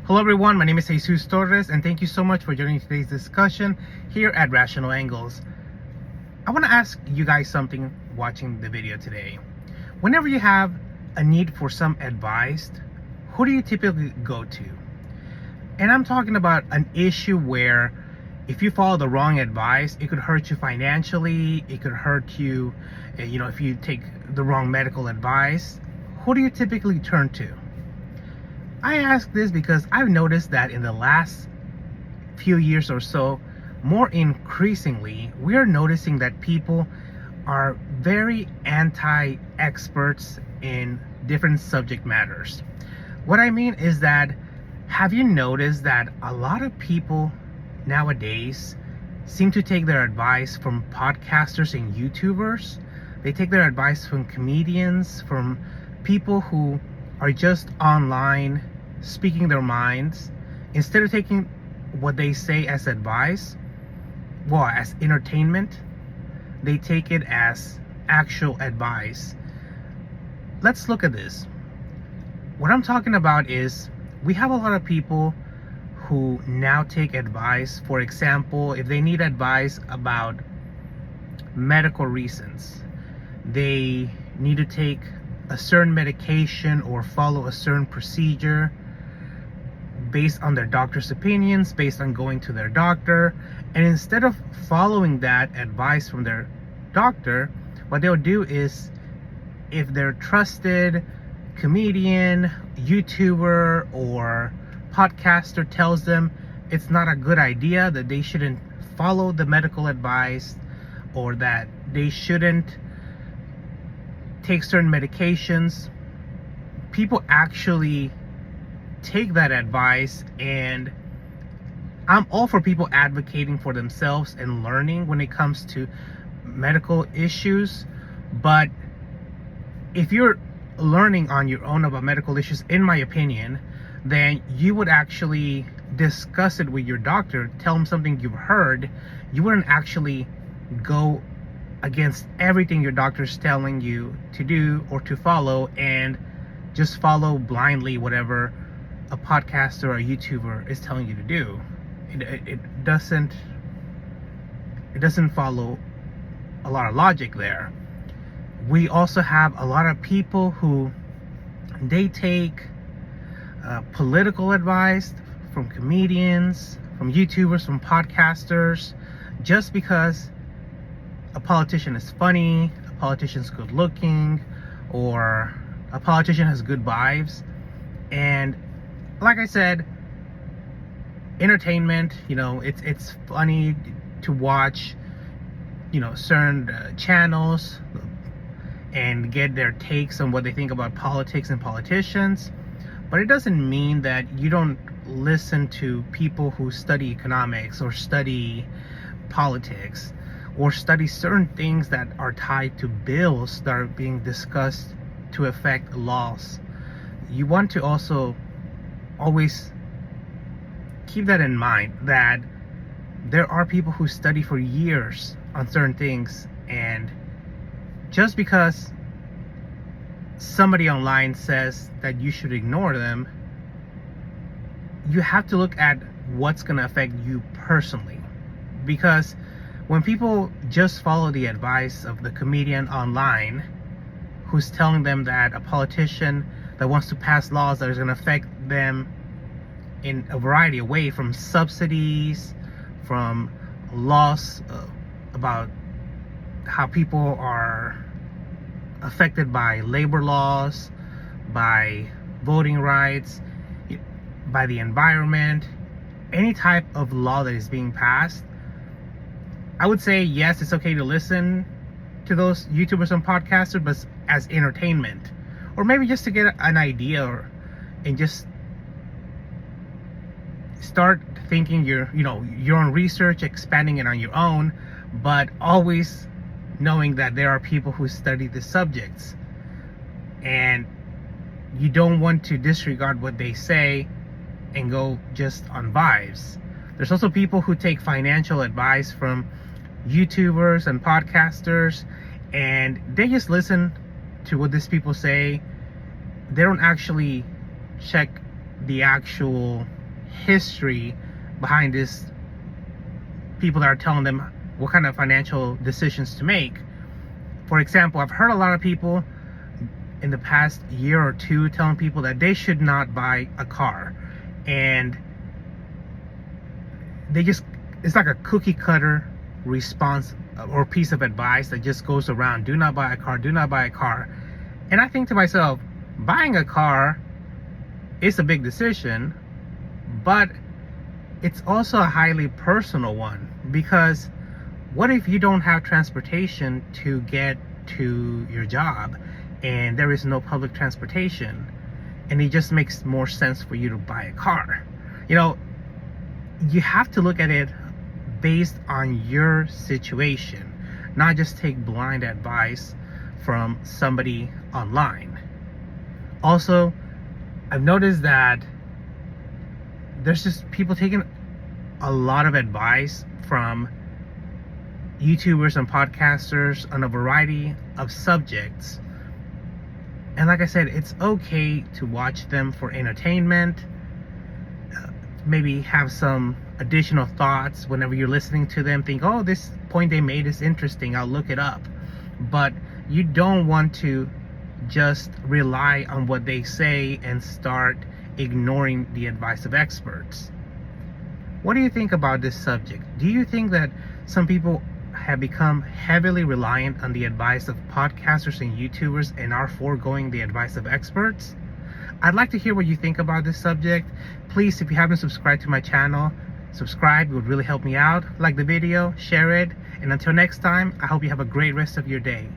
Hello everyone, my name is Jesus Torres and thank you so much for joining today's discussion here at Rational Angles. I want to ask you guys something watching the video today. Whenever you have a need for some advice, who do you typically go to? And I'm talking about an issue where if you follow the wrong advice, it could hurt you financially, it could hurt you, if you take the wrong medical advice. Who do you typically turn to? I ask this because I've noticed that in the last few years or so, more increasingly, we are noticing that people are very anti-experts in different subject matters. What I mean is that, have you noticed that a lot of people nowadays seem to take their advice from podcasters and YouTubers? They take their advice from comedians, from people who are just online speaking their minds. Instead of taking what they say as advice, as entertainment, they take it as actual advice. Let's look at this. What I'm talking about is we have a lot of people who now take advice. For example, if they need advice about medical reasons, they need to take a certain medication or follow a certain procedure based on their doctor's opinions, based on going to their doctor. And instead of following that advice from their doctor, what they'll do is, if their trusted comedian, YouTuber, or podcaster tells them it's not a good idea, that they shouldn't follow the medical advice, or that they shouldn't take certain medications, people actually take that advice. And I'm all for people advocating for themselves and learning when it comes to medical issues. But if you're learning on your own about medical issues, in my opinion, then you would actually discuss it with your doctor, tell them something you've heard. You wouldn't actually go against everything your doctor's telling you to do or to follow, and just follow blindly whatever a podcaster or a YouTuber is telling you to do. It doesn't follow a lot of logic there. We also have a lot of people who they take political advice from comedians, from YouTubers, from podcasters, just because a politician is funny, a politician's good looking, or a politician has good vibes. And like I said, entertainment, it's funny to watch, certain channels and get their takes on what they think about politics and politicians. But it doesn't mean that you don't listen to people who study economics or study politics or study certain things that are tied to bills that are being discussed to affect laws. You want to also always keep that in mind, that there are people who study for years on certain things, and just because somebody online says that you should ignore them, you have to look at what's going to affect you personally. Because when people just follow the advice of the comedian online who's telling them that a politician that wants to pass laws that are going to affect them in a variety of ways, from subsidies, from laws about how people are affected by labor laws, by voting rights, by the environment, any type of law that is being passed, I would say yes, it's okay to listen to those YouTubers and podcasters, but as entertainment, or maybe just to get an idea, and just start thinking your own research, expanding it on your own, but always knowing that there are people who study the subjects, and you don't want to disregard what they say and go just on vibes. There's also people who take financial advice from YouTubers and podcasters, and they just listen to what these people say. They don't actually check the actual history behind this, people that are telling them what kind of financial decisions to make. For example, I've heard a lot of people in the past year or two telling people that they should not buy a car, and it's like a cookie cutter response or piece of advice that just goes around: do not buy a car, do not buy a car. And I think to myself, buying a car is a big decision, but it's also a highly personal one, because what if you don't have transportation to get to your job and there is no public transportation, and it just makes more sense for you to buy a car? You know, you have to look at it based on your situation, not just take blind advice from somebody online. Also, I've noticed that there's just people taking a lot of advice from YouTubers and podcasters on a variety of subjects. And like I said, it's okay to watch them for entertainment, maybe have some additional thoughts whenever you're listening to them. Think, oh, this point they made is interesting, I'll look it up. But you don't want to just rely on what they say and start ignoring the advice of experts. What do you think about this subject? Do you think that some people have become heavily reliant on the advice of podcasters and YouTubers and are foregoing the advice of experts? I'd like to hear what you think about this subject. Please, if you haven't subscribed to my channel, subscribe. It would really help me out. Like the video, share it, and until next time, I hope you have a great rest of your day.